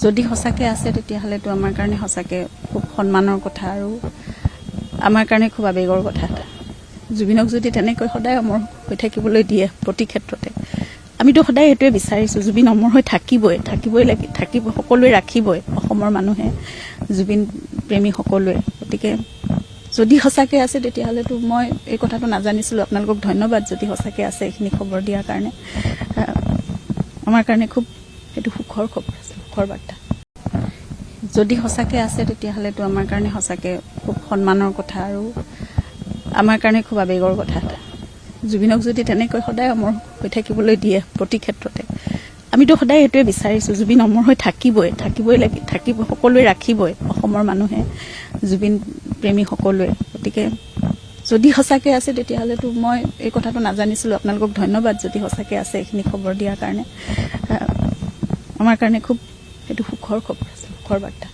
যদি সঁচাকৈ আছে তেতিয়াহ'লেতো আমাৰ কাৰণে সঁচাকৈ খুব সন্মানৰ কথা আৰু আমাৰ কাৰণে খুব আৱেগৰ কথা এটা। জুবিনক যদি তেনেকৈ সদায় অমৰ হৈ থাকিবলৈ দিয়ে প্ৰতি ক্ষেত্ৰতে, আমিতো সদায় সেইটোৱে বিচাৰিছোঁ। জুবিন অমৰ হৈ থাকিবই থাকিব, সকলোৱে ৰাখিবই অসমৰ মানুহে, জুবিন প্ৰেমী সকলোৱে। গতিকে যদি সঁচাকৈ আছে তেতিয়াহ'লেতো মই এই কথাটো নাজানিছিলোঁ। আপোনালোকক ধন্যবাদ যদি সঁচাকৈ আছে এইখিনি খবৰ দিয়াৰ কাৰণে। আমাৰ কাৰণে খুব সেইটো সুখৰ খবৰ আছে, সুখৰ বাৰ্তা। যদি সঁচাকৈ আছে তেতিয়াহ'লেতো আমাৰ কাৰণে সঁচাকৈ খুব সন্মানৰ কথা আৰু আমাৰ কাৰণে খুব আৱেগৰ কথা এটা। জুবিনক যদি তেনেকৈ সদায় অমৰ হৈ থাকিবলৈ দিয়ে প্ৰতি ক্ষেত্ৰতে, আমিতো সদায় সেইটোৱে বিচাৰিছোঁ। জুবিন অমৰ হৈ থাকিবই থাকিব, সকলোৱে ৰাখিবই অসমৰ মানুহে, জুবিন প্ৰেমী সকলোৱে। গতিকে যদি সঁচাকৈ আছে তেতিয়াহ'লেতো মই এই কথাটো নাজানিছিলোঁ। আপোনালোকক ধন্যবাদ যদি সঁচাকৈ আছে এইখিনি খবৰ দিয়াৰ কাৰণে। আমাৰ কাৰণে খুব সেইটো সুখৰ খবৰ আছে, সুখৰ বাৰ্তা।